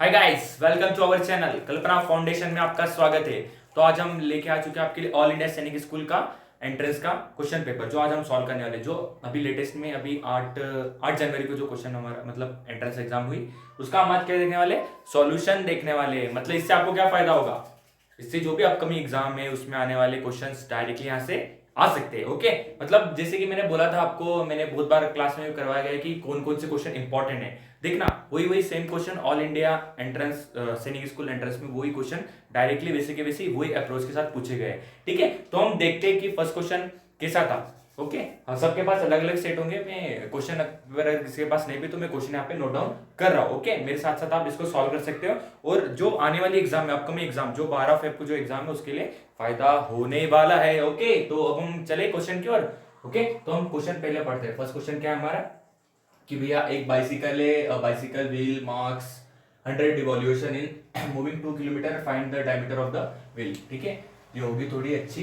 Hi guys, welcome to our channel Kalpana foundation में आपका स्वागत है। तो आज हम लेके आ चुके हैं आपके लिए ऑल इंडिया सैनिक स्कूल का एंट्रेंस का क्वेश्चन पेपर, जो आज हम सॉल्व करने वाले, जो अभी लेटेस्ट में अभी 8 जनवरी को जो क्वेश्चन हमारा मतलब एंट्रेंस एग्जाम हुई, उसका हम आज क्या देखने वाले, सॉल्यूशन देखने वाले। मतलब इससे आपको क्या फायदा होगा, इससे जो भी अपकमिंग एग्जाम है उसमें आने वाले क्वेश्चंस डायरेक्टली यहाँ से आ सकते हैं। ओके, मतलब जैसे कि मैंने बोला था आपको, मैंने बहुत बार क्लास में भी करवाया गया है कि कौन कौन से क्वेश्चन इंपॉर्टेंट है। देखना, वही वही same question all India entrance सैनिक स्कूल एंट्रेंस में वही क्वेश्चन डायरेक्टली वैसे के वैसे वही अप्रोच के साथ पूछे गए। ठीक है, तो हम देखते हैं कि फर्स्ट क्वेश्चन कैसा था। ओके, हाँ, सबके पास अलग अलग सेट होंगे। मैं क्वेश्चन अगर किसी के पास नहीं भी तो मैं क्वेश्चन यहाँ पे नोट डाउन कर रहा हूँ। ओके, मेरे साथ साथ आप इसको सॉल्व कर सकते हो, और जो आने वाली एग्जाम है, अपकमिंग एग्जाम जो 12 फेब को जो एग्जाम है उसके लिए फायदा होने वाला है। ओके, तो अब हम चले क्वेश्चन की ओर। ओके, तो हम क्वेश्चन पहले पढ़ते हैं। फर्स्ट क्वेश्चन क्या है हमारा कि भैया एक बाइसिकल है, bicycle wheel marks 100 revolution in moving 2 kilometre, find the diameter of the wheel. ठीक है, ये होगी थोड़ी अच्छी,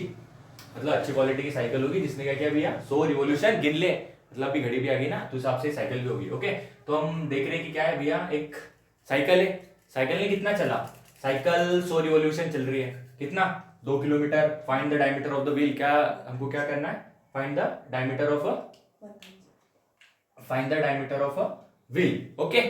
मतलब अच्छी क्वालिटी की साइकिल होगी जिसने क्या किया भैया 100 रिवॉल्यूशन गिन ले, मतलब अभी घड़ी भी आ गई ना, तो हिसाब से साइकिल भी होगी। ओके, तो हम देख रहे हैं कि क्या है भैया, एक साइकिल है। साइकिल ने कितना चला, साइकिल 100 रिवॉल्यूशन चल रही है, कितना 2 kilometre. Find the diameter of the wheel, क्या हमको क्या करना है, find the diameter of find the diameter of a wheel. Okay,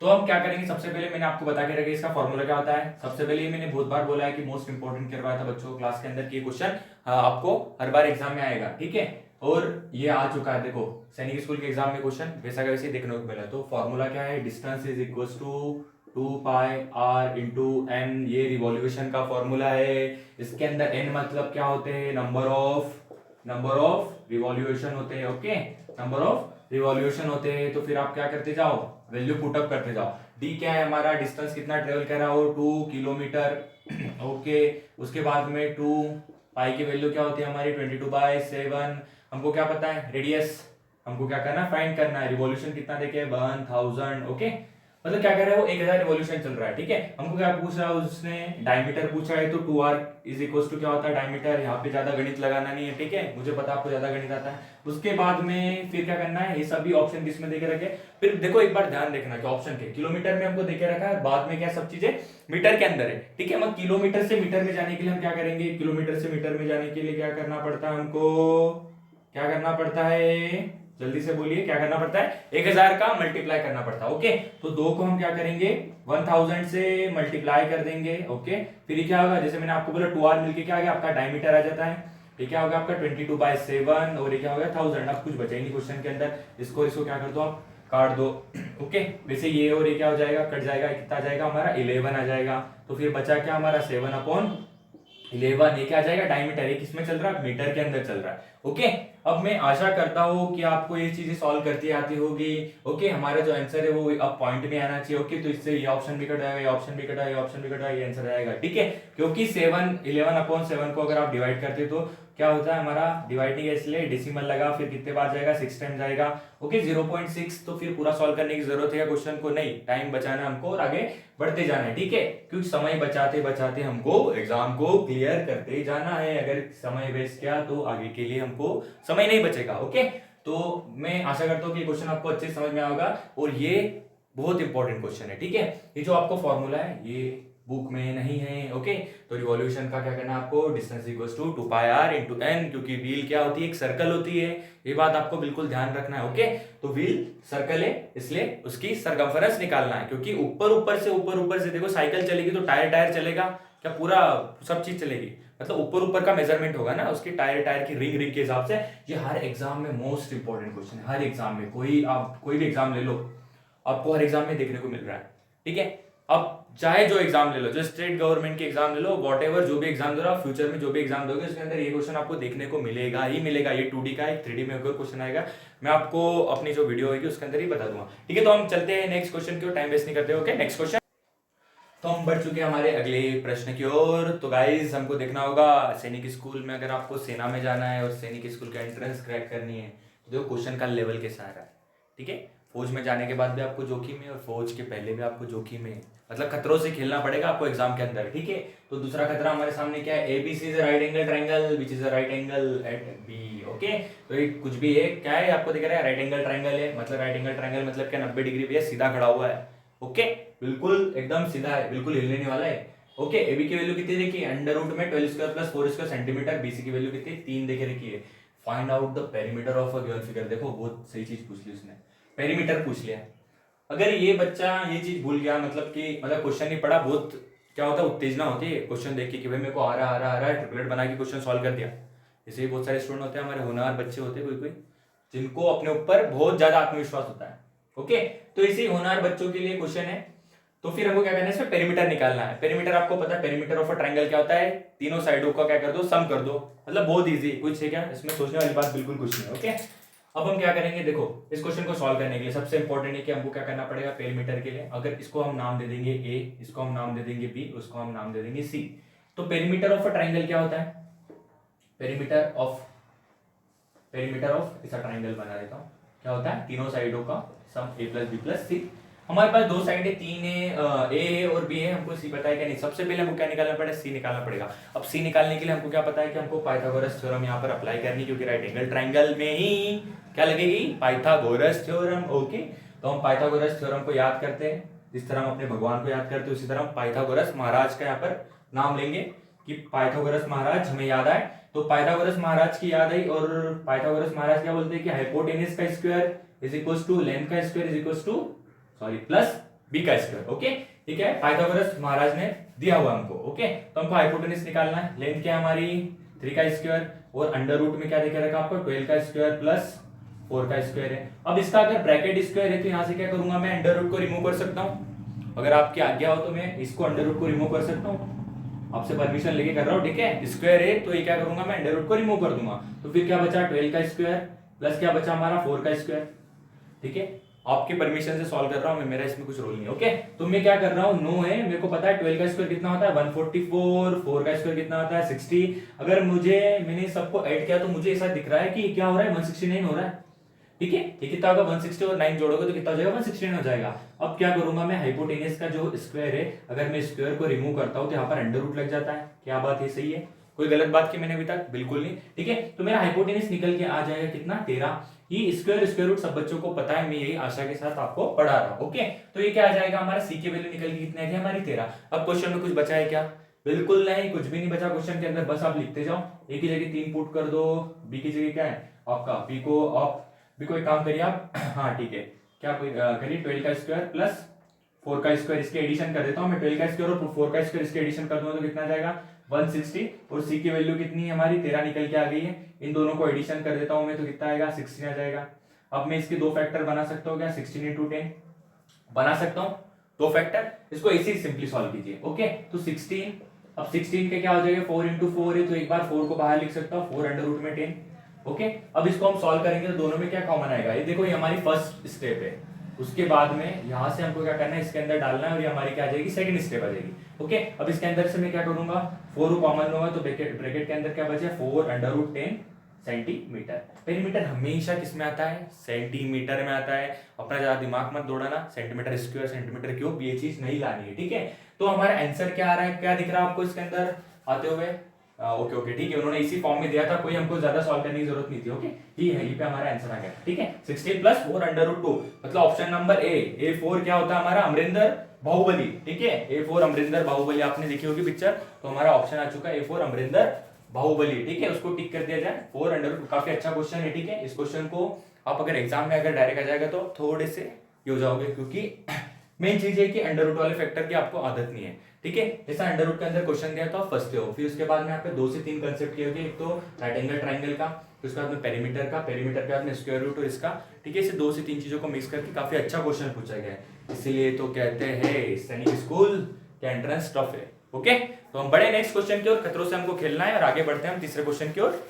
तो हम क्या करेंगे, सबसे पहले मैंने आपको बता के रखा इसका फॉर्मूला क्या होता है। सबसे पहले ये मैंने बहुत बार बोला है कि मोस्ट इंपोर्टेंट करवाया था बच्चों को क्लास के अंदर कि ये क्वेश्चन आपको हर बार एग्जाम में आएगा। ठीक है, और ये आ चुका है, देखो सैनिक स्कूल के एग्जाम में क्वेश्चन वैसा का वैसे देखने को मिला। तो फॉर्मूला क्या है, distance is equal to 2 pi r into n, ये रिवॉल्यूशन का फॉर्मूला है। इसके अंदर एन मतलब क्या होते हैं, नंबर ऑफ रिवॉल्यूशन होते हैं। ओके, नंबर ऑफ रिवॉल्यूशन होते हैं। तो फिर आप क्या करते जाओ, वैल्यू पुटअप करते जाओ। डी क्या है हमारा, डिस्टेंस कितना ट्रेवल कर रहा हो, 2 किलोमीटर। ओके, उसके बाद में 2 पाई की वैल्यू क्या होती है हमारी 22/7। हमको क्या पता है, रेडियस हमको क्या करना है, फाइंड करना है। रिवॉल्यूशन कितना देखे 1000। ओके, मतलब क्या कर रहा है वो 1000 रिवॉल्यूशन चल रहा है। ठीक है, हमको क्या पूछ रहा है उसने, डायमीटर पूछा है, तो 2r इज इक्वल टू क्या होता है डायमीटर। यहाँ पे ज्यादा गणित लगाना नहीं है, ठीक है, मुझे पता आपको ज्यादा गणित आता है। उसके बाद में फिर क्या करना है, ये सभी ऑप्शन किसमें देके रखे, फिर देखो एक बार ध्यान देखना कि ऑप्शन के किलोमीटर में हमको देके रखा है, बाद में क्या सब चीजें मीटर के अंदर है। ठीक है, मतलब किलोमीटर से मीटर में जाने के लिए हम क्या करेंगे, किलोमीटर से मीटर में जाने के लिए क्या करना पड़ता है हमको, क्या करना पड़ता है, जल्दी से बोलिए, क्या करना पड़ता है, 1000 का मल्टीप्लाई करना पड़ता है। ओके, तो 2 को हम क्या करेंगे 1000 से मल्टीप्लाई कर देंगे। ओके, फिर क्या होगा, जैसे मैंने आपको बोला 2r मिलके क्या आ गया आपका डायमीटर आ जाता है। ये क्या होगा आपका 22/7, और ये क्या होगा 1000। अब कुछ बचा ही नहीं क्वेश्चन के अंदर, इसको क्या कर दो आप, काट दो। ओके, वैसे ये और ये क्या हो जाएगा, कट जाएगा, कितना आ जाएगा हमारा 11 आ जाएगा। तो फिर बचा क्या हमारा 7/11, ये क्या आ जाएगा डायमीटर, ये किसमें चल रहा है, मीटर के अंदर चल रहा है। ओके, अब मैं आशा करता हूं कि आपको ये चीजें सॉल्व करती आती होगी। ओके, हमारा जो आंसर है वो अब पॉइंट में आना चाहिए। ओके, तो इससे ये ऑप्शन भी कट जाएगा, ये ऑप्शन भी कटा, ये ऑप्शन भी कटा, ये आंसर आएगा। ठीक है, क्योंकि 11/7 को अगर आप डिवाइड करते तो क्या होता है हमारा, डिवाइडिंग इसलिए डेसिमल लगा, फिर कितने बार जाएगा 6 टाइम जाएगा। ओके, 0.6। तो फिर पूरा सॉल्व करने की जरूरत है क्वेश्चन को, नहीं, टाइम बचाना हमको और आगे बढ़ते जाना है। ठीक है, क्योंकि समय बचाते बचाते हमको एग्जाम को क्लियर करते जाना है। अगर समय वेस्ट किया तो आगे के लिए हमको समय नहीं बचेगा। ओके, तो मैं आशा करता हूँ कि क्वेश्चन आपको अच्छे समझ में आएगा, और ये बहुत इंपॉर्टेंट क्वेश्चन है। ठीक है, ये जो आपको फॉर्मूला है ये बुक में नहीं है। ओके, तो रिवॉल्यूशन का क्या करना है आपको, distance equals to 2 pi r into n, क्योंकि व्हील क्या होती है, एक सर्कल होती है, ये बात आपको बिल्कुल ध्यान रखना है। ओके, तो व्हील सर्कल है इसलिए उसकी सरकमफेरेंस निकालना है, क्योंकि ऊपर से देखो साइकिल चलेगी तो टायर चलेगा क्या, पूरा सब चीज चलेगी, मतलब ऊपर का मेजरमेंट होगा ना उसकी, टायर की रिंग के हिसाब से। ये हर एग्जाम में मोस्ट इंपॉर्टेंट क्वेश्चन है, हर एग्जाम में, आप कोई भी एग्जाम ले लो, आपको हर एग्जाम में देखने को मिल रहा है। ठीक है, अब चाहे जो एग्जाम ले लो, जो स्टेट गवर्नमेंट के एग्जाम ले लो, वॉट एवर जो भी एग्जाम दे रहा, फ्यूचर में जो भी एग्जाम दोगे उसके अंदर ये क्वेश्चन आपको देखने को मिलेगा ही मिलेगा। ये 2D का एक 3D में अगर क्वेश्चन आएगा, मैं आपको अपनी जो वीडियो होगी उसके अंदर ही बता दूंगा। ठीक है, तो हम चलते हैं नेक्स्ट क्वेश्चन की, टाइम वेस्ट नहीं करते। Okay, next question. तो हम बढ़ चुके हैं हमारे अगले प्रश्न की ओर। तो गाइज हमको देखना होगा सैनिक स्कूल में, अगर आपको सेना में जाना है और सैनिक स्कूल का एंट्रेंस क्रैक करनी है तो देखो क्वेश्चन का लेवल कैसा आ रहा है। ठीक है, फौज में जाने के बाद भी आपको जोखिम है और फौज के पहले भी आपको जोखिम है, मतलब खतरों से खेलना पड़ेगा आपको एग्जाम के अंदर। ठीक है, तो दूसरा खतरा हमारे सामने क्या है, ABC is right angle triangle which is right angle at B. Okay, तो ये कुछ भी है, क्या है आपको दिख रहा है, राइट एंगल ट्रायंगल है, मतलब राइट एंगल ट्रायंगल मतलब क्या, 90 डिग्री भी है, सीधा खड़ा हुआ है। ओके, बिल्कुल एकदम सीधा है, बिल्कुल हिलने नहीं वाला है। ओके, एबी की वैल्यू कितनी देखिए, अंडर रूट में 12 square plus 4 square centimetre, BC की वैल्यू कितनी 3 देखे रखिए। Find out the perimeter of a given figure. देखो बहुत सही चीज पूछ ली उसने, पेरीमीटर पूछ लिया। अगर ये बच्चा ये चीज भूल गया, मतलब क्वेश्चन नहीं पढ़ा, बहुत क्या होता है उत्तेजना होती है क्वेश्चन देख के कि भाई मेरे को आ रहा है, ट्रिपलेट बना के क्वेश्चन सॉल्व कर दिया। ऐसे ही बहुत सारे स्टूडेंट होते हैं, हमारे होनहार बच्चे होते हैं कोई जिनको अपने ऊपर बहुत ज्यादा आत्मविश्वास होता है। ओके, तो इसी होनहार बच्चों के लिए क्वेश्चन है। तो फिर हमको क्या करना है, इसमें पेरीमीटर निकालना है। पेरीमीटर आपको पता है, पेरीमीटर ऑफ अ ट्रायंगल क्या होता है, तीनों साइडों का क्या कर दो, सम कर दो। मतलब बहुत इजी, कुछ है क्या इसमें सोचने वाली बात, बिल्कुल कुछ नहीं। ओके, अब हम क्या करेंगे, देखो इस क्वेश्चन को सॉल्व करने के लिए सबसे इंपॉर्टेंट है कि हमको क्या करना पड़ेगा पेरीमीटर के लिए। अगर इसको हम नाम दे देंगे ए, इसको हम नाम दे देंगे बी, उसको हम नाम दे देंगे सी। तो पेरीमीटर ऑफ अ ट्रायंगल क्या होता है, पेरीमीटर ऑफ ऐसा ट्रायंगल बना देता हूं, क्या होता है, तीनों साइडों का सम ए प्लस बी प्लस सी। हमारे पास दो साइड है, तीन है, ए और बी है, हमको सी पता है क्या नहीं। सबसे पहले हमको क्या निकालना पड़ेगा, सी निकालना पड़ेगा। अब सी निकालने के लिए हमको क्या पता है कि हमको पाइथागोरस थ्योरम यहाँ पर अप्लाई करनी, क्योंकि राइट एंगल ट्रायंगल में ही क्या लगेगी, पाइथागोरस थ्योरम। ओके, तो हम पाइथागोरस थ्योरम को याद करते हैं, जिस तरह हम अपने भगवान को याद करते हैं उसी तरह हम पाइथागोरस महाराज का यहाँ पर नाम लेंगे कि पाइथागोरस महाराज हमें याद आए। तो पाइथागोरस महाराज की याद आई, और पाइथागोरस महाराज क्या बोलते हैं कि हाइपोटेनस का square is equal to length का square is equal to plus B का स्क्वायर। ओके, ठीक है, पाइथागोरस महाराज ने दिया हुआ हमको। ओके, तो हमको हाइपोटेनस निकालना है, लेंथ क्या है हमारी 3 का स्क्वायर, और अंडर रूट में क्या देखे रखा आपको 12 का स्क्वायर प्लस 4 का स्क्वायर है। अब इसका अगर ब्रैकेट स्क्वायर है तो यहाँ से क्या करूंगा मैं, अंडर रूट को रिमूव कर सकता हूँ। अगर आपकी आज्ञा हो तो मैं इसको अंडर रूट को रिमूव कर सकता हूँ, आपसे परमिशन लेके कर रहा हूँ। ठीक है, स्क्वायर है तो ये क्या करूंगा मैं, अंडर रूट को रिमूव कर दूंगा। तो फिर क्या बचा 12 का स्क्वायर प्लस क्या बचा हमारा 4 का स्क्वायर। ठीक है, आपके परमिशन से सॉल्व कर रहा हूं मैं, मेरा इसमें कुछ रोल नहीं है। ओके, तो मैं क्या कर रहा हूं, नो है, मेरे को पता है 12 का स्क्वायर कितना होता है 144, 4 का स्क्वायर कितना होता है 60। अगर मैंने सबको ऐड किया तो मुझे ऐसा दिख रहा है कि क्या हो रहा है 169 हो रहा है। ठीक है, ये कितना होगा 160 और 9 जोड़ोगे तो कितना हो जाएगा 169 हो जाएगा। अब क्या करूंगा मैं, हाइपोटेनस का जो स्क्वायर है अगर मैं स्क्वायर को रिमूव करता हूं तो यहाँ पर अंडर रूट लग जाता है। क्या बात है, सही है, कोई गलत बात की मैंने अभी तक, बिल्कुल नहीं। ठीक है, तो मेरा हाइपोटेनस निकल के आ जाएगा कितना 13। ये स्क्वायर रूट सब बच्चों को पता है, मैं यही आशा के साथ आपको पढ़ा रहा हूं। ओके, तो ये क्या आ जाएगा हमारा सी की वैल्यू निकल के कितनी है हमारी 13। अब क्वेश्चन में कुछ बचा है क्या, बिल्कुल नहीं, कुछ भी नहीं बचा क्वेश्चन के अंदर, बस आप लिखते जाओ। ए की जगह 3 पुट कर दो, बी की जगह क्या है आपका, बी को एक काम करिए आप हाँ ठीक है, क्या कोई करिए 12 का स्क्वायर प्लस 4 का स्क्वायर, इसके एडिशन कर देता हूं मैं, 12 का स्क्वायर और 4 का स्क्वायर इसके एडिशन कर दूंगा तो कितना जाएगा 160, और सी की वैल्यू कितनी है हमारी 13 निकल के आ गई है। इन दोनों को एडिशन कर देता हूं मैं तो कितना आएगा 16 आ जाएगा। अब मैं इसके दो फैक्टर बना सकता हूँ क्या, 16 इंटू 10 बना सकता हूँ दो फैक्टर, इसको ऐसे ही सिंपली सॉल्व कीजिए। ओके, तो 16, अब 16 के क्या हो जाएगा 4 इंटू 4 है तो एक बार 4 को बाहर लिख सकता हूँ, 4 अंडर रूट में 10। ओके, अब इसको हम सॉल्व करेंगे तो दोनों में क्या कॉमन आएगा, ये देखो ये हमारी फर्स्ट स्टेप है। उसके बाद में यहाँ से हमको क्या करना है, इसके अंदर डालना है और ये हमारी क्या आ जाएगी सेकंड स्टेप आ जाएगी। ओके, अब इसके अंदर से मैं क्या करूंगा 4 कॉमन होगा तो ब्रैकेट के अंदर क्या बचे 4 अंडर रूट 10 सेंटीमीटर। पेरीमीटर हमेशा किस में आता है, सेंटीमीटर में आता है। अपना ज्यादा दिमाग मत दौड़ाना, सेंटीमीटर स्क्वायर सेंटीमीटर क्यूब ये चीज नहीं लानी है। ठीक है, तो हमारा आंसर क्या आ रहा है, क्या दिख रहा है आपको इसके अंदर आते हुए, ओके ठीक है, उन्होंने इसी फॉर्म में दिया था, कोई हमको ज्यादा सॉल्व करने की जरूरत नहीं थी। ओके, ये है, ये पे हमारा आंसर आ गया। ठीक है, 16 प्लस 4 अंडर रूट 2, मतलब ऑप्शन नंबर ए 4 क्या होता है हमारा अमरिंदर बाहुबली। ठीक है, A4 अमरिंदर बाहुबली, आपने देखी होगी पिक्चर, तो हमारा ऑप्शन आ चुका है A4 अमरिंदर बाहुबली। ठीक है, उसको टिक कर दिया जाए 4 अंडर रूट, काफी अच्छा क्वेश्चन है। ठीक है, इस क्वेश्चन को आप अगर एग्जाम में अगर डायरेक्ट आ जाएगा तो थोड़े से ये हो जाओगे, क्योंकि मेन चीज है कि अंडर रूट वाले फैक्टर की आपको आदत नहीं है। ठीक है, जैसा अंडर रूट के अंदर क्वेश्चन दिया तो आप फंसते हो। फिर उसके बाद में यहाँ पे 2 से 3 कंसेप्ट किए होंगे, एक तो राइट एंगल ट्राइंगल का, फिर उसके बाद में पेरीमीटर के बाद में स्क्वायर रूट और इसका। ठीक है, इसे 2 से 3 चीजों को मिक्स करके काफी अच्छा क्वेश्चन पूछा गया है, इसीलिए तो कहते हैं सैनिक स्कूल का एंट्रेंस टफ है। ओके, तो हम बड़े नेक्स्ट क्वेश्चन की ओर, खतरों से हमको खेलना है और आगे बढ़ते हैं हम तीसरे क्वेश्चन की ओर।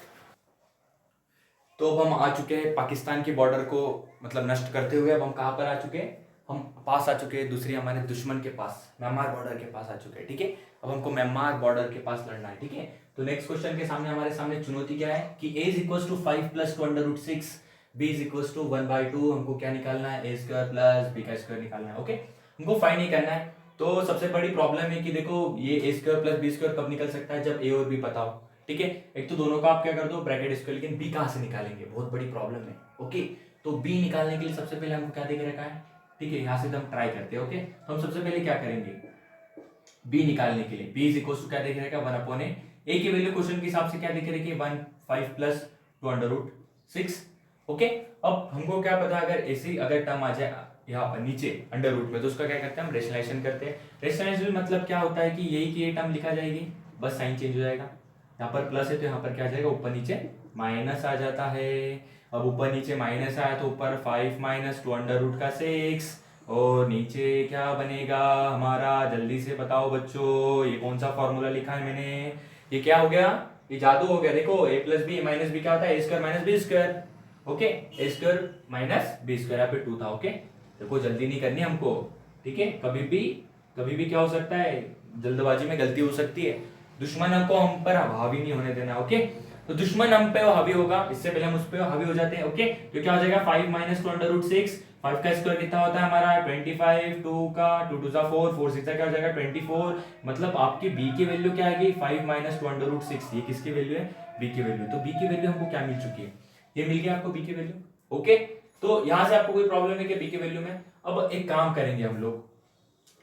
तो अब हम आ चुके हैं पाकिस्तान की बॉर्डर को मतलब नष्ट करते हुए, अब हम कहां पर आ चुके हैं, हम पास आ चुके हैं दूसरी हमारे दुश्मन के पास, म्यांमार बॉर्डर के पास आ चुके हैं। ठीक है, अब हमको म्यांमार बॉर्डर के पास लड़ना है। ठीक है, तो नेक्स्ट क्वेश्चन के सामने हमारे सामने चुनौती क्या है कि a is equal to 5 plus 2 under root 6, b is equal to 1/2, हमको क्या निकालना है a स्क्वायर प्लस b का स्क्वायर निकालना है। ओके, हमको फाइंड नहीं करना है। तो सबसे बड़ी प्रॉब्लम है कि देखो ये a square plus b square कब निकल सकता है, जब a और b पता हो। ठीक है, एक तो दोनों का आप क्या कर दो ब्रैकेट स्क्वायर, लेकिन b कहां से निकालेंगे, बहुत बड़ी प्रॉब्लम है। ओके, तो b निकालने के लिए सबसे पहले हमको क्या देख रखा है, ठीक है, यहाँ से तो हम ट्राई करते हैं। ओके, तो हम सबसे पहले क्या करेंगे, बी निकालने के लिए बी इज इक्वल टू क्या दिख रहेगा 1/a। ए की वैल्यू क्वेश्चन के हिसाब से क्या दिख रही है 1 5 प्लस 2√6। ओके, अब हमको क्या पता, अगर ऐसी अगर टर्म आ जाए यहाँ पर नीचे अंडर रूट में, तो उसका क्या करते हैं हम रेशनलाइजेशन करते हैं। रेशनलाइजेशन मतलब क्या होता है कि यही की ये टर्म लिखा जाएगी, बस साइन चेंज हो जाएगा। यहाँ पर प्लस है तो यहाँ पर क्या आ जाएगा, ऊपर नीचे माइनस आ जाता है। अब ऊपर नीचे माइनस आया तो ऊपर 5 माइनस 2√6 और नीचे क्या बनेगा हमारा, जल्दी से बताओ बच्चों, ये कौन सा फॉर्मूला लिखा है मैंने, ये क्या हो गया, ये जादू हो गया। देखो a plus B minus B क्या होता है, A square minus B square. Okay, A square minus B square, यहाँ पे 2 था। ओके, देखो जल्दी नहीं करनी हमको, ठीक है, कभी भी क्या हो सकता है, जल्दबाजी में गलती हो सकती है। दुश्मन को हम पर हावी नहीं होने देना। ओके, तो दुश्मन हम पे हावी होगा, इससे पहले हम उस पे हावी हो जाते हैं। ओके, तो क्या हो जाएगा 5 माइनस 2√6, 5 का स्क्वायर कितना होता है हमारा 25, 2 का 2 2 4, 4 6 क्या हो जाएगा 24। मतलब आपकी b की वैल्यू क्या आएगी 5 माइनस 2√6, ये किसकी वैल्यू है, b की वैल्यू। तो b की वैल्यू हमको क्या मिल चुकी है, ये मिल गया आपको b की वैल्यू। ओके, तो यहां से आपको कोई प्रॉब्लम है कि b की वैल्यू में। अब एक काम करेंगे हम लोग,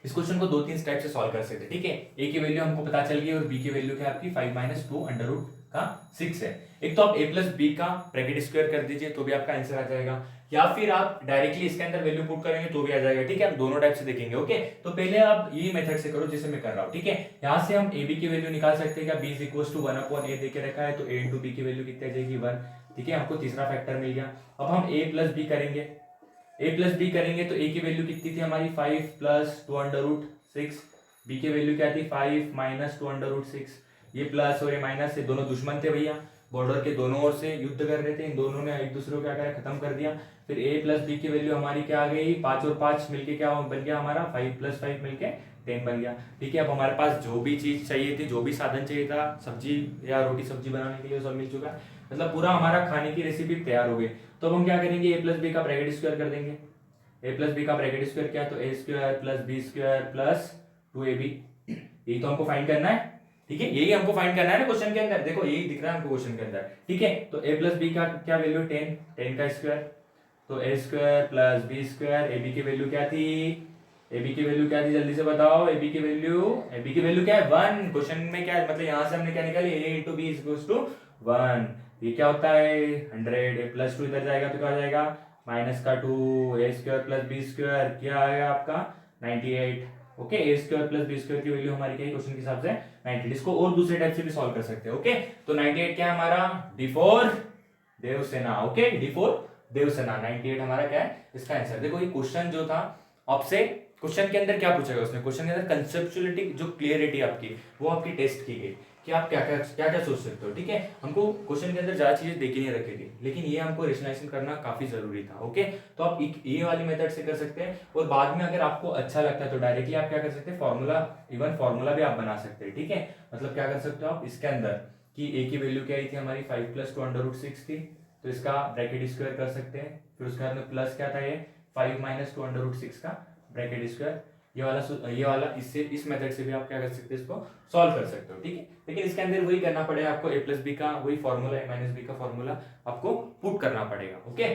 इस क्वेश्चन को 2-3 स्टेप से सॉल्व कर सकते हैं। ठीक है, a की वैल्यू हमको पता चल गई और b की वैल्यू क्या आपकी 5 माइनस 2√6 है। एक तो आप a प्लस बी का ब्रैकेट स्क्वायर कर दीजिए तो भी आपका आंसर आ जाएगा, या फिर आप डायरेक्टली इसके अंदर वैल्यू पुट करेंगे तो भी आ जाएगा। ठीक है, हम दोनों टाइप से देखेंगे। ओके, तो पहले आप ये मेथड से करो जैसे मैं कर रहा हूँ। ठीक है, यहाँ से हम ए बी की वैल्यू निकाल सकते हैं, क्या b is equal to 1/a देके रखा है तो a इंटू बी की वैल्यू कितनी आ जाएगी 1। ठीक है, हमको तीसरा फैक्टर मिल गया। अब हम a प्लस बी करेंगे, a प्लस बी करेंगे तो a की वैल्यू कितनी थी हमारी 5 प्लस 2√6, b की वैल्यू क्या थी 5 माइनस 2√6। ये प्लस और ये माइनस, ये दोनों दुश्मन थे भैया, बॉर्डर के दोनों ओर से युद्ध कर रहे थे, इन दोनों ने एक दूसरे को क्या करा खत्म कर दिया। फिर a प्लस बी की वैल्यू हमारी क्या आ गई, 5 और 5 मिलके क्या बन गया हमारा 5 प्लस 5 मिलके 10 बन गया। ठीक है, अब हमारे पास जो भी चीज चाहिए थी, जो भी साधन चाहिए था सब्जी या रोटी सब्जी बनाने के लिए, सब मिल चुका है। मतलब पूरा हमारा खाने की रेसिपी तैयार हो गई। तो अब हम क्या करेंगे, a प्लस बी का ब्रैकेट स्क्वायर कर देंगे। a प्लस बी का ब्रैकेट स्क्वायर क्या, तो a square plus B square plus 2ab, यही तो हमको फाइंड करना है। ठीक है, यही हमको फाइंड करना है ना क्वेश्चन के अंदर, देखो यही दिख रहा है हमको क्वेश्चन के अंदर। ठीक है, तो a प्लस बी का क्या वैल्यू 10 का स्क्वायर, तो a square plus B square, ab की वैल्यू क्या थी, ab की वैल्यू क्या थी जल्दी से बताओ, ab की वैल्यू क्या है 1। क्वेश्चन में क्या है, मतलब यहां से हमने क्या निकाली a into B is to 1। ये क्या होता है 100, a प्लस 2 इधर जाएगा तो क्या हो जाएगा माइनस का 2, a square plus B square क्या आएगा आपका 98। Okay, A square plus B square की वैल्यू हमारी क्या है क्वेश्चन के हिसाब से 98। इसको और दूसरे टाइप से भी सॉल्व कर सकते हैं। ओके, तो 98 क्या है हमारा D for Devsena. Okay, D for Devsena 98 हमारा क्या है इसका आंसर। देखो ये क्वेश्चन जो था आपसे, क्वेश्चन के अंदर क्या पूछा गया उसने, क्वेश्चन के अंदर कंसेप्चुअलिटी जो क्लियरिटी आपकी वो आपकी टेस्ट की गई कि आप क्या क्या सोच सकते हो। ठीक है, हमको क्वेश्चन के अंदर ज्यादा चीजें देखी नहीं रखी थी, लेकिन ये हमको रेशनलाइजेशन करना काफी जरूरी था। ओके, तो आप ये वाली मेथड से कर सकते हैं, और बाद में अगर आपको अच्छा लगता है तो डायरेक्टली आप क्या कर सकते हैं फॉर्मूला, इवन फॉर्मूला भी आप बना सकते हैं। ठीक है, मतलब क्या कर सकते हो आप इसके अंदर कि a की वैल्यू क्या आई थी हमारी 5 प्लस 2√6 थी, तो इसका ब्रैकेट स्क्वायर कर सकते हैं। फिर उसके बाद में प्लस क्या था ये 5 माइनस 2√6 का ब्रैकेट स्क्वायर, ये वाला इससे इस मेथड से भी आप क्या कर सकते हैं इसको सॉल्व कर सकते हो। ठीक है, लेकिन इसके अंदर वही करना पड़ेगा आपको, a प्लस बी का वही फॉर्मूला a माइनस बी का फॉर्मूला आपको पुट करना पड़ेगा। ओके,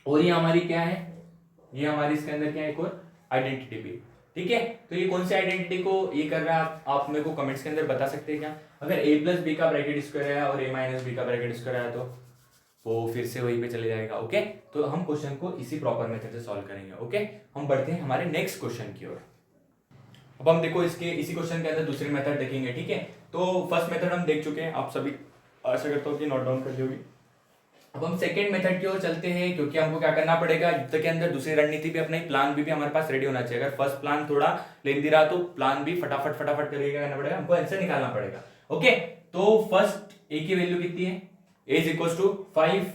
और ये हमारी क्या है, ये हमारी इसके अंदर क्या है एक और आइडेंटिटी भी। ठीक है, तो ये कौन सी आइडेंटिटी को ये कर रहा है आप मेरे को कमेंट्स के अंदर बता सकते हैं क्या। अगर a प्लस बी का ब्रैकेट स्क्वायर है और a माइनस बी का ब्रैकेट स्क्वायर है तो वो फिर से वहीं पे चले जाएगा। ओके, तो हम क्वेश्चन को इसी प्रॉपर मेथड से सॉल्व करेंगे। ओके, हम बढ़ते हैं हमारे नेक्स्ट क्वेश्चन की ओर। अब हम देखो इसके इसी क्वेश्चन के अंदर दूसरी मेथड देखेंगे। ठीक है, तो फर्स्ट मेथड हम देख चुके हैं, आप सभी आशा करता हूँ कि नोट डाउन कर ली होगी। अब हम सेकंड मेथड की ओर चलते हैं, क्योंकि हमको क्या करना पड़ेगा, युद्ध के अंदर दूसरी रणनीति भी अपना प्लान भी हमारे पास रेडी होना चाहिए। अगर फर्स्ट प्लान थोड़ा लेंदी रहा तो प्लान भी फटाफट करके क्या करना पड़ेगा, हमको आंसर निकालना पड़ेगा। ओके, तो फर्स्ट ए की वैल्यू कितनी है, ए इज इक्वल टू 5,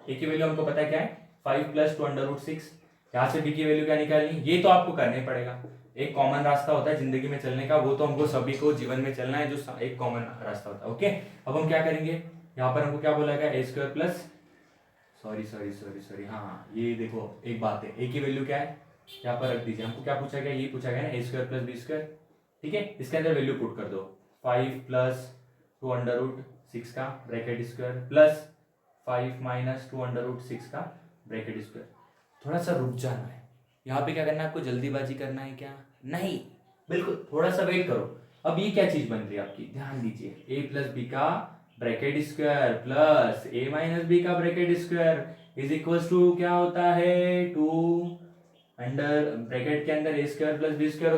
ए की वैल्यू हमको पता है क्या है 5 प्लस 2√6। यहाँ से बी की वैल्यू क्या निकालनी, ये तो आपको करना ही पड़ेगा, एक कॉमन रास्ता होता है जिंदगी में चलने का, वो तो हमको सभी को जीवन में चलना है, जो एक कॉमन रास्ता होता है। ओके, अब हम क्या करेंगे, यहाँ पर हमको क्या बोला गया ए स्क्वायर प्लस सॉरी हाँ ये देखो एक बात है, ए की वैल्यू क्या है यहाँ पर रख दीजिए, हमको क्या पूछा गया, ये पूछा गया ना ए स्क्वायर प्लस बी स्क्वायर। ठीक है, इसके अंदर वैल्यू पुट कर दो 5 प्लस 2√6 का ब्रैकेट स्क्वायर प्लस 5 माइनस 2√6 का ब्रैकेट स्क्वायर। थोड़ा सा रुक जाना है, यहाँ पे क्या करना है आपको, जल्दीबाजी करना है क्या, नहीं, बिल्कुल थोड़ा सा वेट करो। अब ये क्या चीज बन रही है आपकी, ध्यान दीजिए, ए प्लस बी का bracket square plus A minus B का bracket square is equal to क्या होता है, टू अंडर ब्रैकेट के अंदर A square plus B square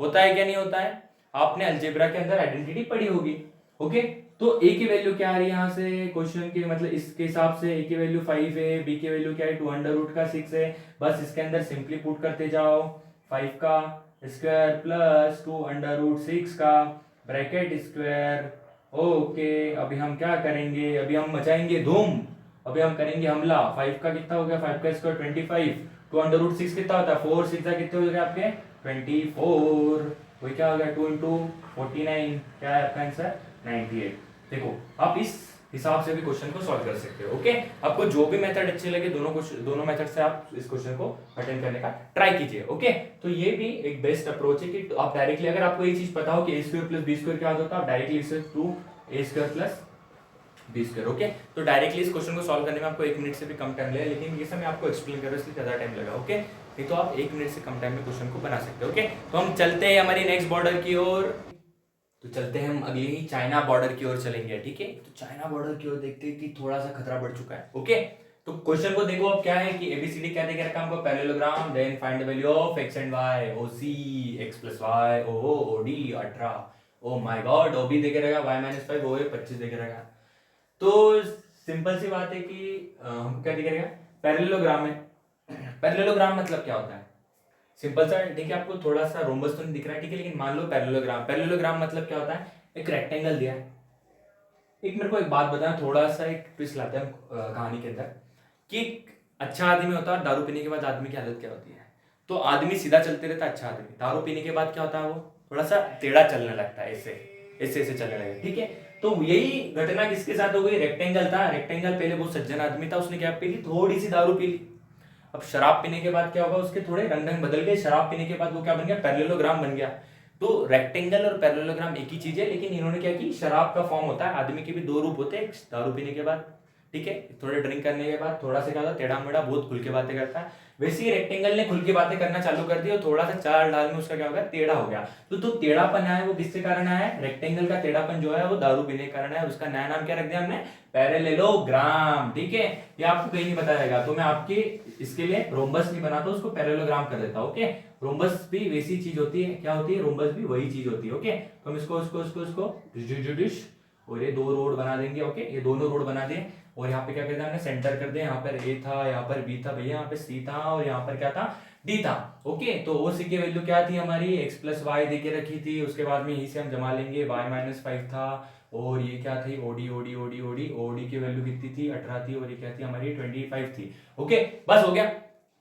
होता है क्या नहीं होता है, आपने अलजेब्रा के अंदर आइडेंटिटी पढ़ी होगी। ओके, तो ए की वैल्यू क्या आ रही है यहाँ से क्वेश्चन के, मतलब इसके हिसाब से ए की वैल्यू 5 है, बी की वैल्यू क्या है 2 अंडर रूट का 6 है, बस इसके अंदर सिंपली पुट करते जाओ, 5 का स्क्वायर प्लस 2 अंडर रूट 6 का ब्रैकेट स्क्वायर। ओके, अभी हम क्या करेंगे, अभी हम मचाएंगे धूम, अभी हम करेंगे हमला। 5 का कितना हो गया, 5 का स्क्वायर 25, 2 अंडर रूट 6 कितना होता है 4, 6 कितने हो गए आपके 24, वही क्या हो गया 2 इंटू 49, क्या है आपका आंसर 98। देखो आप इस हिसाब से भी क्वेश्चन को सॉल्व कर सकते हो। ओके, आपको जो भी मेथड अच्छे लगे दोनों मेथड से आप इस क्वेश्चन को अटेंड करने का ट्राई कीजिए। ओके, तो ये भी एक बेस्ट अप्रोच है कि आप डायरेक्टली, अगर आपको ये चीज पता हो कि A square plus B square क्या होता है, आप डायरेक्टली इसे 2 A square plus B square. Okay, तो डायरेक्टली इस क्वेश्चन को सॉल्व करने में आपको 1 मिनट से भी कम टाइम लगेगा, लेकिन ये सब मैं आपको एक्सप्लेन कर रहा हूँ इसलिए ज्यादा टाइम लगा। ओके, नहीं तो आप 1 मिनट से कम टाइम में क्वेश्चन को बना सकते हो। ओके, तो हम चलते हैं हमारी नेक्स्ट बॉर्डर की ओर, तो चलते हैं हम अगले ही चाइना बॉर्डर की ओर चलेंगे। ठीक है, तो चाइना बॉर्डर की ओर देखते हैं कि थोड़ा सा खतरा बढ़ चुका है। ओके, तो क्वेश्चन को देखो अब क्या है कि एबीसीडी क्या देके रखा हमको, parallelogram, then find the value of X and Y, OC X plus Y, OO OD 18, oh my god, OB देके रखा, वाई माइनस 5, ओए 25 देके रखा। तो सिंपल सी बात है कि हम क्या देख रहे हैं, पैरेललोग्राम है। पैरेललोग्राम मतलब क्या होता है, सिंपल सा, देखिए आपको थोड़ा सा रोम्बस तो नहीं दिख रहा है, ठीक है, लेकिन मान लो पैरेललोग्राम मतलब क्या होता है, एक रेक्टेंगल दिया है। एक मेरे को एक बात बताना, थोड़ा सा एक ट्विस्ट लाते हैं कहानी के अंदर, कि अच्छा आदमी होता है और दारू पीने के बाद आदमी की हालत क्या होती है। तो आदमी सीधा चलते रहता है, अच्छा आदमी, दारू पीने के बाद क्या होता है, वो थोड़ा सा टेढ़ा चलने लगता है, ऐसे ऐसे ऐसे चलने लगेगा। ठीक है, तो यही घटना किसके साथ हो गई, रेक्टेंगल था, रेक्टेंगल पहले बहुत सज्जन आदमी था, उसने क्या पी ली, थोड़ी सी दारू पी ली। अब शराब पीने के बाद क्या होगा, उसके थोड़े रंग ढंग बदल गए, शराब पीने के बाद वो क्या बन गया, पैरेललोग्राम बन गया। तो रेक्टेंगल और पैरेललोग्राम एक ही चीज है, लेकिन इन्होंने क्या की, शराब का फॉर्म होता है, आदमी के भी 2 रूप होते हैं, दारू पीने के बाद, ठीक है, थोड़े ड्रिंक करने के बाद थोड़ा सा क्या होता है, टेढ़ा मेढ़ा बहुत खुल के बातें करता है, वैसे ही रेक्टेंगल ने खुल के बातें करना चालू कर दी और थोड़ा सा चाल ढाल में उसका क्या हो गया, टेढ़ा हो गया। तो टेढ़ापन आया वो किसके कारण आया है, रेक्टेंगल का टेढ़ापन जो है वो दारू पीने के कारण है, उसका नया नाम क्या रख दिया हमने, पैरेललोग्राम। ठीक है, ये आपको कहीं नहीं बताएगा, तो मैं आपके इसके लिए रोम्बस नहीं बनाता, उसको पैरेललोग्राम कर देता हूं। ओके, रोम्बस भी वैसी चीज होती है, क्या होती है, रोम्बस भी वही चीज होती है। ओके, तो हम इसको और ये 2 रोड बना देंगे। ओके, ये दोनों रोड बना दिए और यहाँ पे क्या करना है, सेंटर कर दे, यहाँ पर ए था, यहाँ पर बी था, भैया यहाँ पे सी था और यहाँ पर क्या था, डी था। ओके, तो ओ सी की वैल्यू क्या थी हमारी, एक्स प्लस वाई देके रखी थी, उसके बाद में यहीं से हम जमा लेंगे, वाई माइनस 5 था, और ये क्या थी, OD OD OD OD OD की वैल्यू कितनी थी, 18 थी, और ये क्या थी हमारी 25 थी। ओके, बस हो गया।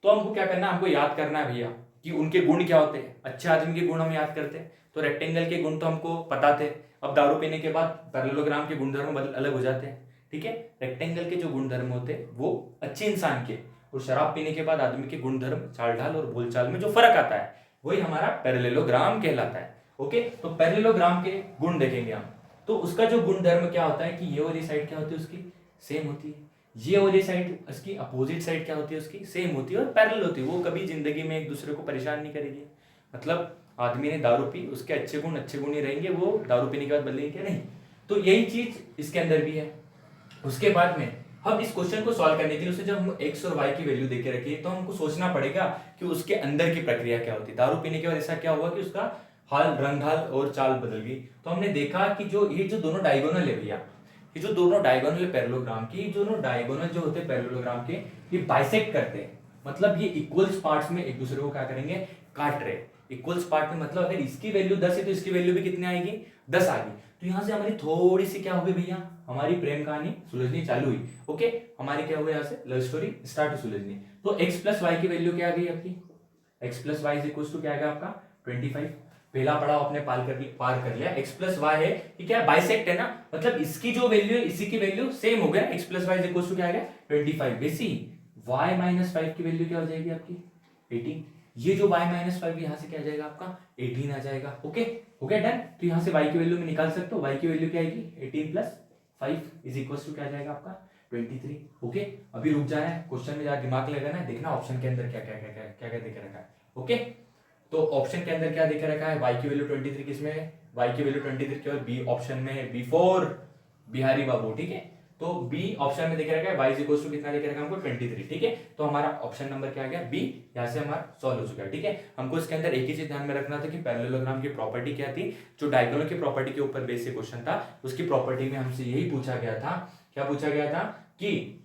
तो हमको क्या करना है, हमको याद करना है भैया कि उनके गुण क्या होते हैं, अच्छे आदमी के गुण हम याद करते हैं, तो रेक्टेंगल के गुण तो हमको पता थे, अब दारू पीने के बाद पैरेललोग्राम के गुणधर्म अलग हो जाते हैं। ठीक है, रेक्टेंगल के जो गुणधर्म होते हैं वो अच्छे इंसान के, और शराब पीने के बाद आदमी के गुणधर्म, चाल ढाल और बोलचाल में जो फर्क आता है वही हमारा पैरेललोग्राम कहलाता है। ओके, तो पैरेललोग्राम के गुण देखेंगे हम, तो उसका जो गुणधर्म क्या होता है कि ये वाली साइड क्या होती है उसकी सेम होती है, ये वाली साइड उसकी अपोजिट साइड क्या होती है उसकी सेम होती है और पैरेलल होती है, वो कभी जिंदगी में एक दूसरे को परेशान नहीं करेगी। मतलब आदमी ने दारू पी, उसके अच्छे गुण ही रहेंगे, वो दारू पीने के बाद बदलेंगे क्या, नहीं। तो यही चीज इसके अंदर भी है। उसके बाद में हम इस क्वेश्चन को सॉल्व करने के लिए उसे जब हम एक्स और वाई की वैल्यू देके रखिए, तो हमको सोचना पड़ेगा कि उसके अंदर की प्रक्रिया क्या होती है। दारू पीने के बाद ऐसा क्या हुआ कि उसका हाल, रंग ढाल और चाल बदल गई। तो हमने देखा कि जो ये जो दोनों डायगोनल है भैया, ये जो दोनों डायगोनल है पैरेललोग्राम की, दोनों डायगोनल जो होते हैं पैरेललोग्राम के, ये बाइसेक्ट करते हैं, मतलब ये इक्वल्स पार्ट्स में एक दूसरे को क्या करेंगे, काट रहे। इक्वल्स पार्ट में मतलब अगर इसकी वैल्यू 10 है तो इसकी वैल्यू भी कितनी आएगी, 10 आएगी। तो यहां से हमारी थोड़ी सी क्या हो गई भैया, हमारी प्रेम कहानी सुलझनी चालू हुई। ओके, हमारी क्या हुआ, यहाँ से लव स्टोरी स्टार्ट हुई सुलझनी। तो x प्लस वाई की वैल्यू क्या आ गई आपकी, x plus y is equal to क्या आएगा आपका 25। पहला पड़ाव आपने पार कर लिया। x प्लस वाई है, ये क्या बाइसेक्ट है ना, मतलब इसकी जो वैल्यू है इसी की वैल्यू सेम हो गया, x plus y is equal to क्या आ गया 25। वैसी y माइनस 5 की वैल्यू क्या हो जाएगी आपकी 18। ये जो y माइनस 5 यहाँ से क्या आ जाएगा आपका 18 आ जाएगा। ओके, हो गया डन। तो यहाँ से y की वैल्यू में निकाल सकते हो, y की वैल्यू क्या आएगी 18 प्लस 5 इज इक्वल टू क्या आ जाएगा आपका 23। ओके, अभी रुक जाना है, क्वेश्चन में जरा दिमाग लगाना है, देखना ऑप्शन के अंदर क्या क्या क्या क्या क्या क्या देके रखा है। ओके, तो ऑप्शन के अंदर क्या देके रखा है, y की वैल्यू 23 किसमें है, y की वैल्यू 23 केवल बी ऑप्शन में है, B4 बिहारी बाबू। ठीक है, तो बी ऑप्शन में देखे रखा है, y इज इक्वल टू कितना देखे रखा है हमको 23। ठीक है, तो हमारा ऑप्शन नंबर क्या आ गया, बी। यहाँ से हमारा सॉल्व हो चुका है। ठीक है, हमको इसके अंदर एक ही चीज ध्यान में रखना था कि पैरेललोग्राम की प्रॉपर्टी क्या थी, जो डायगोनल की प्रॉपर्टी के ऊपर बेसिक क्वेश्चन था, उसकी प्रॉपर्टी में हमसे यही पूछा गया था, क्या पूछा गया था कि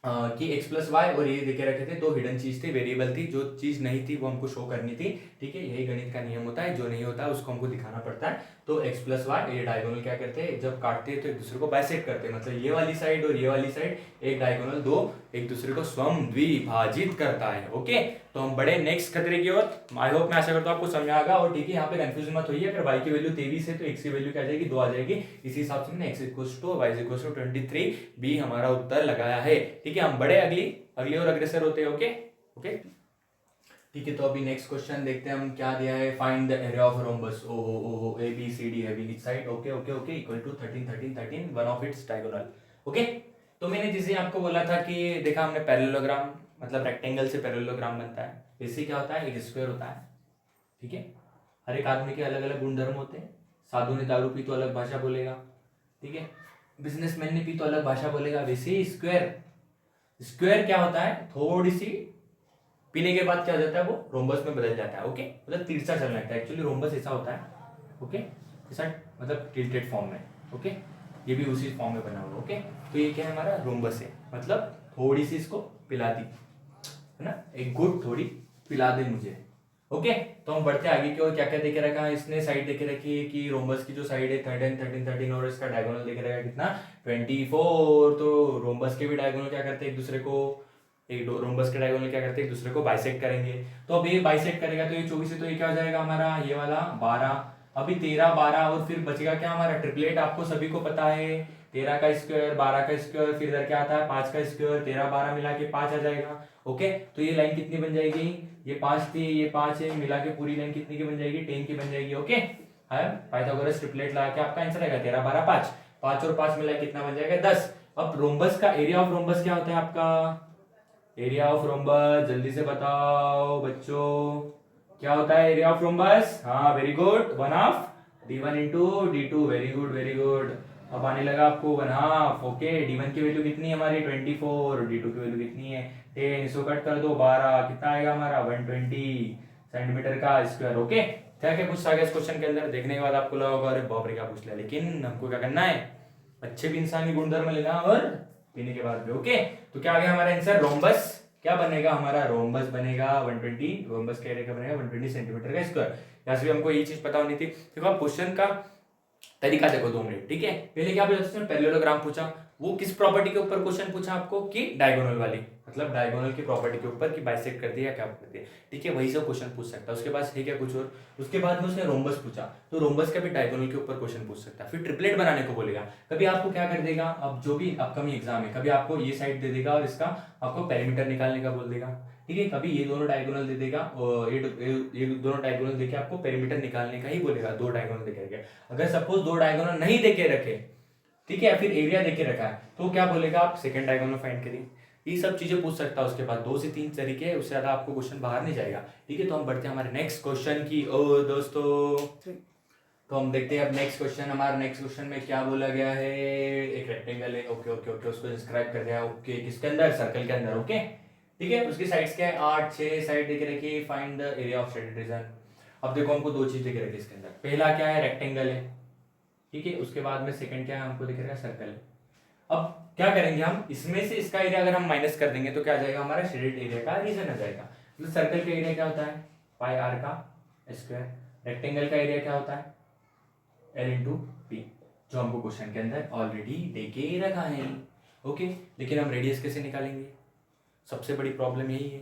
x प्लस वाई और ये देखे रखे थे, दो हिडन चीज थी, वेरिएबल थी, जो चीज नहीं थी वो हमको शो करनी थी। ठीक है, यही गणित का नियम होता है, जो नहीं होता है उसको हमको दिखाना पड़ता है। तो x प्लस वाई, ये डायगोनल क्या करते हैं, जब काटते हैं तो एक दूसरे को बाइसेक्ट करते हैं, मतलब ये वाली साइड और ये वाली साइड, एक डायगोनल दो एक दूसरे को द्विभाजित करता है। ओके, तो हम बड़े नेक्स्ट खतरे की ओर। आई होप, मैं आशा करता हूँ आपको समझ आएगा। और ठीक है, यहाँ पे कंफ्यूजन मत होइए, अगर y की वैल्यू 23 है तो x की वैल्यू क्या आ जाएगी, 2 आ जाएगी। इसी हिसाब से मैंने x equals to y equals to 23 B हमारा उत्तर लगाया है। ठीक है, हम बड़े अगली और अग्रसर होते हैं। ओके ओके, ठीक है, तो अभी नेक्स्ट क्वेश्चन देखते हैं हम क्या दिया है। Find the area of rhombus O A B C D having each side okay okay okay equal to 13 13 13 one of its diagonal. Okay, तो मैंने जैसे आपको बोला था कि देखा हमने पैरेललोग्राम, मतलब रेक्टेंगल से पैरेललोग्राम बनता है। इससे क्या होता है, एक स्क्वायर होता है। ठीक है, हर एक आदमी के अलग अलग गुणधर्म होते हैं। साधु ने दारू पी तो अलग भाषा बोलेगा, ठीक है, बिजनेसमैन ने पी तो अलग भाषा बोलेगा। वैसे ही स्क्वायर क्या होता है, थोड़ी सी पीने के बाद क्या हो जाता है, वो रोम्बस में बदल जाता है। ओके, मतलब तिरछा चलने लगता है। एक्चुअली रोम्बस ऐसा होता है, ओके, ऐसा मतलब टिल्टेड फॉर्म में। ओके, ये भी उसी फॉर्म में बना हुआ। ओके, तो ये क्या है, हमारा रोम्बस है, मतलब थोड़ी सी इसको पिला दी है ना, एक गुड थोड़ी पिला दे मुझे। ओके, तो हम बढ़ते आगे की ओर। क्या क्या देखे रखा है इसने, साइड देखे रखी है कि रोम्बस की जो साइड है 13 13 13 और इसका डायगोनल देखे रखा है कितना 24। तो रोम्बस के भी डायगोनल क्या करते हैं, एक दूसरे को, एक रोम्बस के डायगोनल क्या करते हैं, एक दूसरे को बाइसेक्ट करेंगे। तो अब ये बाइसेक्ट करेगा तो ये 24 है, तो ये क्या हो जाएगा हमारा, ये वाला 12, अभी 13 12 और फिर बचेगा क्या हमारा ट्रिपलेट। आपको सभी को पता है, 13 का स्क्वायर 12 का स्क्वायर, फिर इधर क्या आता है 5 का स्क्वायर, 13 12 मिला के 5 आ जाएगा। ओके, तो ये लाइन कितनी बन जाएगी, ये 5 थी, ये 5 है, मिला के पूरी लाइन कितनी की बन जाएगी, 10 की बन जाएगी। ओके, पाइथागोरस ट्रिपलेट लगा के आपका आंसर आएगा 13 12 5, 5 और 5 मिला कितना बन जाएगा 10। अब रोम्बस का एरिया ऑफ रोम्बस क्या होता है आपका, एरिया ऑफ रोम्बस जल्दी से बताओ बच्चों, क्या होता है एरिया ऑफ रोम्बस। हाँ, very good, 1/2 d1 into d2, very good very good. अब आने लगा आपको 1/2। ओके, d1 की वैल्यू कितनी है हमारी 24, d2 की वैल्यू कितनी है 10, इसको कट कर दो 12, कितना आएगा हमारा 120 सेंटीमीटर का स्क्वायर। ओके, क्या क्या पूछा गया इस क्वेश्चन के अंदर, देखने के बाद आपको लगा होगा अरे बाप रे क्या पूछ लिया, लेकिन हमको क्या करना है, अच्छे भी इंसानी गुणधर्म लेना और पीने के बाद भी। ओके, तो क्या आ गया हमारा आंसर, रोम्बस क्या बनेगा हमारा, रोम्बस बनेगा 120, रोम्बस का एरिया क्या बनेगा 120 सेंटीमीटर का स्क्वायर। यहाँ से भी हमको ये चीज पता होनी थी। देखो आप क्वेश्चन का तरीका देखो 2 मिनट। ठीक है, पहले क्या पूछा, पैरेललोग्राम पूछा, वो किस प्रॉपर्टी के ऊपर क्वेश्चन पूछा आपको, कि डायगोनल वाली, मतलब डायगोनल की प्रॉपर्टी के ऊपर कि बाइसेक्ट कर दिया क्या कर दिया। ठीक है, वही सब क्वेश्चन पूछ सकता है। उसके बाद है क्या कुछ और, उसके बाद में उसने रोम्बस पूछा, तो रोम्बस का भी डायगोनल के ऊपर क्वेश्चन पूछ सकता है। फिर ट्रिपलेट बनाने को बोलेगा, कभी आपको क्या कर देगा, अब जो भी अपकमिंग एग्जाम है, कभी आपको ये साइड दे देगा और इसका आपको पेरीमीटर निकालने का बोल देगा। ठीक है, कभी ये दोनों डायगोनल दे देगा और ये दोनों डायगोनल देके आपको पेरीमीटर निकालने का ही बोलेगा, 2 डायगोनल देके रखे। अगर सपोज 2 डायगोनल नहीं देके रखे, ठीक है, फिर एरिया देके रखा है, तो क्या बोलेगा, आप सेकंड डायगोनल फाइंड करिए। ये सब चीजें पूछ सकता है। उसके बाद 2 से 3 तरीके है, उससे ज्यादा आपको क्वेश्चन बाहर नहीं जाएगा। ठीक है, तो हम बढ़ते हैं हमारे नेक्स्ट क्वेश्चन की ओर दोस्तों। तो हम देखते हैं अब नेक्स्ट क्वेश्चन, हमारा नेक्स्ट क्वेश्चन में क्या बोला गया है, एक रेक्टेंगल है। ओके ओके ओके, उसको डिस्क्राइब कर दिया। ओके, किसके अंदर, सर्कल के अंदर। ओके, ठीक है, उसकी साइड्स क्या है 8 6 साइड देके रखिए। Find the area of shaded region. अब देखो हमको 2 चीज देके रखी इसके अंदर, पहला क्या है रेक्टेंगल है, ठीक है, उसके बाद में सेकंड क्या है हमको दिख रहा है सर्कल है। अब क्या करेंगे हम, इसमें से इसका एरिया अगर हम माइनस कर देंगे तो क्या आ जाएगा हमारा शेडेड एरिया का रीजन आ जाएगा। मतलब सर्कल का एरिया क्या होता है पाई आर का स्क्वायर, रेक्टेंगल का एरिया क्या होता है एल इंटू पी, जो हमको क्वेश्चन के अंदर ऑलरेडी देके रखा है। ओके, लेकिन हम रेडियस कैसे निकालेंगे, सबसे बड़ी प्रॉब्लम यही है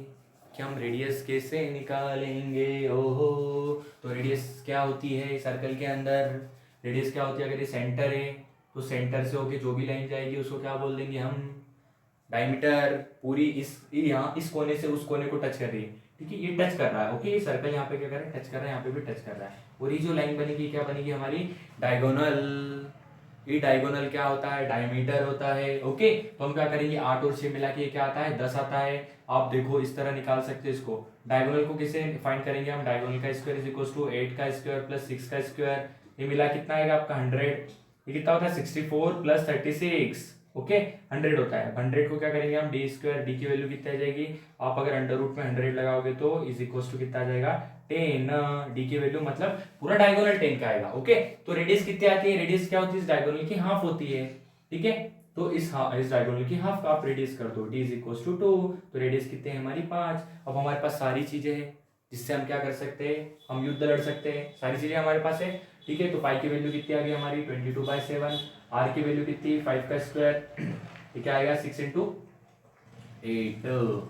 कि हम रेडियस कैसे निकालेंगे। ओहो, तो रेडियस क्या होती है सर्कल के अंदर, रेडियस क्या होती है, अगर ये सेंटर है तो सेंटर से होके जो भी लाइन जाएगी उसको क्या बोल देंगे हम, डायमीटर। पूरी इस यहाँ इस कोने से उस कोने को टच कर रही है, ठीक है, ये टच कर रहा है। ओके, ये सर्कल यहाँ पे क्या कर रहा है, टच कर रहा है, यहाँ पे भी टच कर रहा है, और ये जो लाइन बनेगी क्या बनेगी हमारी डायगोनल। ये डायगोनल क्या होता है, डायमीटर होता है। ओके, तो हम क्या करेंगे 8 और 6 मिला के क्या आता है 10 आता है। आप देखो इस तरह निकाल सकते हो इसको। डायगोनल को कैसे फाइंड करेंगे हम, डायगोनल का स्क्वायर इज इक्वल टू 8 का स्क्वायर प्लस 6 का स्क्वायर, ये मिला कितना आएगा आपका 100। ये कितना होता है 64 प्लस 36। ओके 100 होता है। 100 को क्या करेंगे हम डी स्क्वायर, डी की वैल्यू कितना आ जाएगी, आप अगर अंडर रूट में 100 लगाओगे तो इज इक्वल टू कितना आ जाएगा 10। डी की वैल्यू मतलब पूरा डायगोनल 10 का आएगा। ओके, तो रेडियस कितनी आती है, रेडियस क्या होती है इस डायगोनल की हाफ होती है। ठीक है, तो इस डायगोनल की हाफ का आप रेडियस कर दो, डी इज इक्वल टू 2, तो रेडियस कितने हैं हमारी 5। अब हमारे पास सारी चीजें हैं जिससे हम क्या कर सकते हैं, हम युद्ध लड़ सकते हैं, सारी चीजें हमारे पास है। ठीक है, तो पाई की वैल्यू कितनी आ गई हमारी 22/7, आर की वैल्यू कितनी 5 का स्क्वायर, ये क्या आएगा 6 इंटू 8।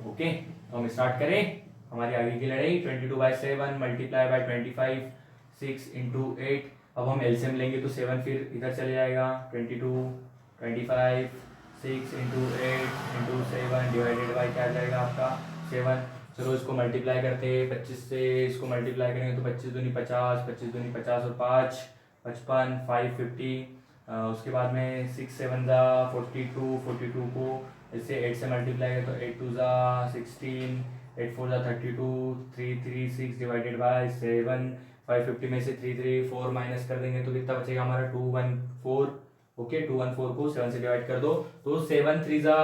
ओके, तो हम स्टार्ट करें हमारी आगे की लड़ाई। 22/7 मल्टीप्लाई बाय 25, 6 इंटू 8। अब हम एलसीएम लेंगे तो 7 फिर इधर चले जाएगा, 22, 25, 6 इंटू 8 इंटू 7 डिवाइडेड बाई क्या आ जाएगा आपका 7। चलो इसको मल्टीप्लाई करते हैं 25 से, इसको मल्टीप्लाई करेंगे तो 25 दूनी 50, 25 दूनी 50 और 5 55, 5 50। उसके बाद में 6 7 जा 42, 42 को इससे 8 से मल्टीप्लाई करें तो 8 2 जा 16, 8 4 जा 32, 3 3 6 डिवाइडेड बाय 7। 550 में से 3 3 4 माइनस कर देंगे तो कितना बचेगा हमारा 214। ओके, 214 को 7 से डिवाइड कर दो तो 7 3 जा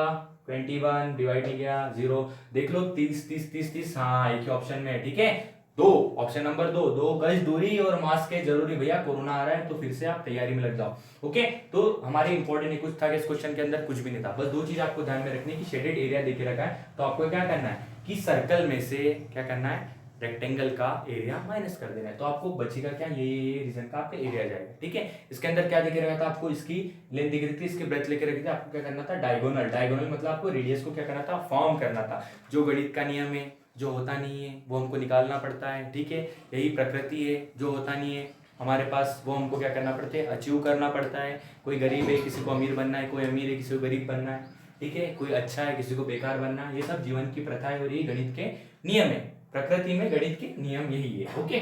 21, डिवाइड नहीं गया 0। देख लो 30 30 30 30, हाँ एक ही ऑप्शन में है। ठीक है, दो ऑप्शन नंबर 2 गज दूरी और मास्क के जरूरी भैया, कोरोना आ रहा है तो फिर से आप तैयारी में लग जाओ। ओके, तो हमारे इंपॉर्टेंट कुछ था कि इस क्वेश्चन के अंदर कुछ भी नहीं था, बस 2 चीज आपको ध्यान में रखनी कि शेडेड एरिया देके रखा है तो आपको क्या करना है कि सर्कल में से क्या करना है रेक्टेंगल का एरिया माइनस कर देना है, तो आपको बचेगा क्या ये रीजन का आपका एरिया जाएगा। ठीक है, इसके अंदर क्या दिख रहा था आपको, इसकी लेंथ दिख रही थी, इसकी ब्रेथ लेके रखी थी, आपको क्या करना था डायगोनल, डायगोनल मतलब आपको रेडियस को क्या करना था फॉर्म करना था। जो गणित का नियम है जो होता नहीं है वो हमको निकालना पड़ता है। ठीक है, यही प्रकृति है, जो होता नहीं है हमारे पास वो हमको क्या करना पड़ता है अचीव करना पड़ता है। कोई गरीब है किसी को अमीर बनना है, कोई अमीर है किसी को गरीब बनना है। ठीक है, कोई अच्छा है किसी को बेकार बनना है, ये सब जीवन की प्रथा है और ये गणित के नियम है। प्रकृति में गणित के नियम यही है। ओके,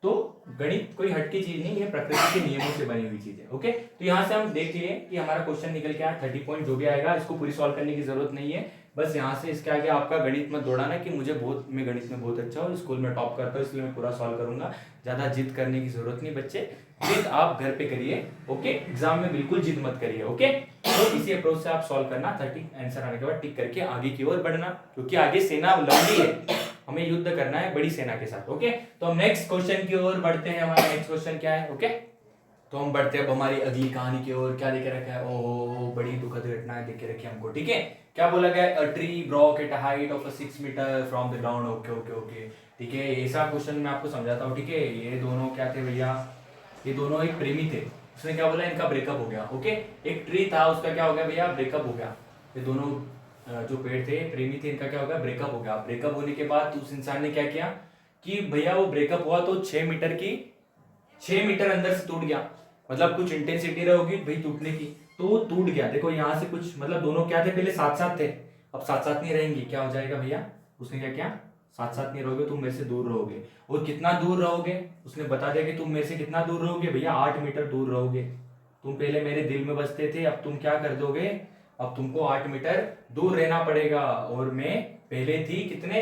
तो गणित कोई हटकी चीज नहीं है, प्रकृति के नियमों से बनी हुई चीज है। ओके, तो यहाँ से हम देख लिए कि हमारा क्वेश्चन निकल के आया 30 पॉइंट जो भी आएगा इसको पूरी सॉल्व करने की जरूरत नहीं है। बस यहाँ से इसके आगे आपका गणित मत दौड़ाना कि मुझे मैं गणित में बहुत अच्छा हूँ, स्कूल में टॉप करता हूँ इसलिए मैं पूरा सॉल्व करूंगा। ज्यादा जिद करने की जरूरत नहीं बच्चे, जिद आप घर पे करिए। ओके, एग्जाम में बिल्कुल जिद मत करिए। ओके, तो इसी अप्रोच से आप सॉल्व करना, 30 आंसर आने के बाद टिक करके आगे की ओर बढ़ना, क्योंकि आगे सेना लंबी है, हमें युद्ध करना है बड़ी सेना के साथ। ओके, तो हम नेक्स्ट क्वेश्चन की ओर बढ़ते हैं। हमारा नेक्स्ट क्वेश्चन क्या है, ओके तो हम बढ़ते हैं अब हमारी अगली कहानी की ओर। क्या देखे रखा है, ओहो बड़ी दुखद घटनाएं देखे रखी है हमको। ठीक है, क्या बोला गया, a tree broke at a height of 6 metre from the ground. Okay okay okay, ठीक है, ऐसा क्वेश्चन मैं आपको समझाता हूँ। ठीक है, ये दोनों क्या थे भैया, ये दोनों एक प्रेमी थे, उसने क्या बोला इनका ब्रेकअप हो गया। ओके, एक ट्री था उसका क्या हो गया भैया ब्रेकअप हो गया। ये दोनों जो पेड़ थे प्रेमी थे, इनका क्या हो गया ब्रेकअप हो गया। ब्रेकअप होने के बाद उस इंसान ने क्या किया कि भैया वो ब्रेकअप हुआ तो 6 मीटर अंदर से टूट गया, मतलब कुछ इंटेंसिटी रहोगी भाई टूटने की, तो वो टूट गया। देखो यहाँ से कुछ मतलब दोनों क्या थे पहले साथ साथ थे, अब साथ साथ नहीं रहेंगी, क्या हो जाएगा भैया, उसने क्या किया साथ साथ नहीं रहोगे, तुम मेरे से दूर रहोगे। और कितना दूर रहोगे, उसने बता दिया कि तुम मेरे से कितना दूर रहोगे भैया 8 मीटर दूर रहोगे। तुम पहले मेरे दिल में बसते थे, अब तुम क्या कर दोगे, अब तुमको 8 मीटर दूर रहना पड़ेगा। और मैं पहले थी कितने,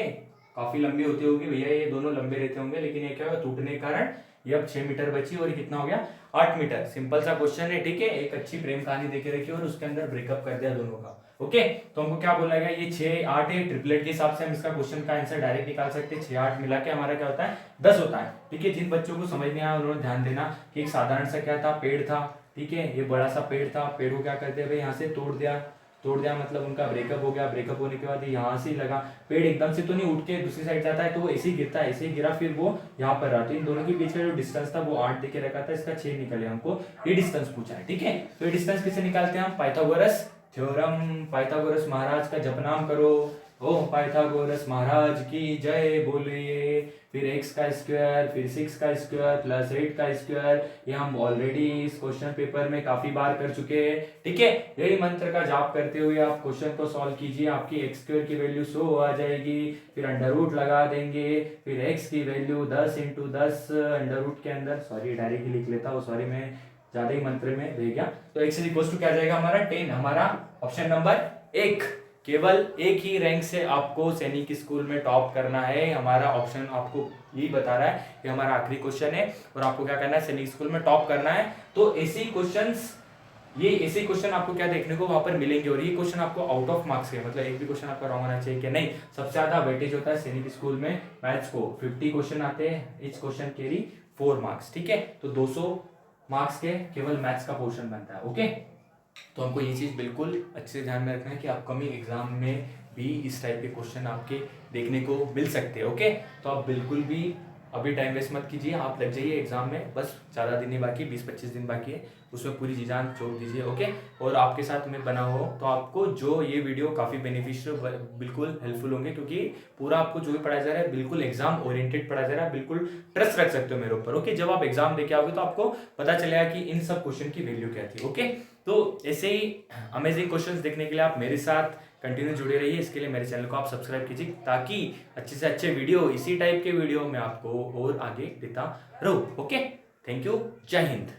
काफी लंबी होती होगी भैया, ये दोनों लंबे रहते होंगे, लेकिन ये क्या होगा टूटने के कारण ये अब 6 मीटर बची और ये कितना हो गया 8 मीटर। सिंपल सा क्वेश्चन है। ठीक है, एक अच्छी प्रेम कहानी देखे रखी और उसके अंदर ब्रेकअप कर दिया दोनों का। ओके, तो हमको क्या बोला गया, ये 6 8 है, ट्रिपलेट के हिसाब से हम इसका क्वेश्चन का आंसर डायरेक्ट निकाल सकते हैं। 6 8 मिला के हमारा क्या होता है 10 होता है। ठीक है, जिन बच्चों को समझ नहीं आया उन्होंने ध्यान देना कि एक साधारण सा क्या था पेड़ था। ठीक है, ये बड़ा सा पेड़ था, पेड़ को क्या करते हैं भाई यहाँ से तोड़ दिया मतलब उनका ब्रेकअप हो गया। ब्रेकअप होने के बाद यहाँ से लगा, पेड़ एकदम से तो नहीं उठ के दूसरी साइड जाता है, तो वो ऐसे ही गिरता है, ऐसे ही गिरा फिर वो यहाँ पर रहा। तो इन दोनों के बीच का जो डिस्टेंस था वो 8 देके रखा था, इसका 6 निकले, हमको ये डिस्टेंस पूछा है। ठीक है, तो ये डिस्टेंस किसे निकालते हैं हम, पाइथागोरस थ्योरम। पाइथागोरस महाराज का जप नाम करो, ओम पाइथागोरस महाराज की जय बोलिए। फिर x का स्क्वायर, फिर 6 का स्क्वायर प्लस 8 का स्क्वायर, ये हम ऑलरेडी इस क्वेश्चन पेपर में काफी बार कर चुके हैं। ठीक है, यही मंत्र का जाप करते हुए आप क्वेश्चन को सॉल्व कीजिए, आपकी x स्क्वायर की वैल्यू 100 आ जाएगी। फिर अंडर रूट लगा देंगे, फिर x की वैल्यू 10 × 10 अंडर रूट के अंदर, सॉरी डायरेक्टली लिख लेता हूँ, सॉरी मैं ज्यादा ही मंत्र में रह गया। तो x इज इक्वल टू क्या जाएगा हमारा 10, हमारा ऑप्शन नंबर 1। केवल एक ही रैंक से आपको सैनिक स्कूल में टॉप करना है, हमारा ऑप्शन आपको यही बता रहा है कि हमारा आखिरी क्वेश्चन है और आपको क्या करना है, सैनिक स्कूल में टॉप करना है। तो ऐसे क्वेश्चन आपको क्या देखने को वहां पर मिलेंगे और ये क्वेश्चन आपको आउट ऑफ मार्क्स के, मतलब एक भी क्वेश्चन आपका रॉन्ग होना चाहिए कि नहीं। सबसे ज्यादा वेटेज होता है सैनिक स्कूल में मैथ्स को, 50 क्वेश्चन आते हैं, ईच क्वेश्चन कैरी 4 मार्क्स, ठीक है। तो 200 मार्क्स के केवल मैथ्स का पोर्शन बनता है, ओके। तो हमको ये चीज बिल्कुल अच्छे से ध्यान में रखना है कि अपकमिंग एग्जाम में भी इस टाइप के क्वेश्चन आपके देखने को मिल सकते हैं, ओके। तो आप बिल्कुल भी अभी टाइम वेस्ट मत कीजिए, आप लग जाइए एग्जाम में, बस ज़्यादा दिन ही बाकी, 20-25 दिन बाकी है, उसमें पूरी जी जान छोड़ दीजिए, ओके। और आपके साथ मैं बना हो तो आपको जो ये वीडियो काफ़ी बेनिफिशियल, बिल्कुल हेल्पफुल होंगे, क्योंकि पूरा आपको जो भी पढ़ाया जा रहा है बिल्कुल एग्जाम ओरिएंटेड पढ़ाया जा रहा है, बिल्कुल ट्रस्ट रख सकते हो मेरे ऊपर, ओके। जब आप एग्जाम देके आओगे तो आपको पता चलेगा कि इन सब क्वेश्चन की वैल्यू क्या थी, ओके। तो ऐसे ही अमेजिंग क्वेश्चंस देखने के लिए आप मेरे साथ कंटिन्यू जुड़े रहिए। इसके लिए मेरे चैनल को आप सब्सक्राइब कीजिए ताकि अच्छे से अच्छे वीडियो, इसी टाइप के वीडियो मैं आपको और आगे देता रहूं, ओके। थैंक यू, जय हिंद।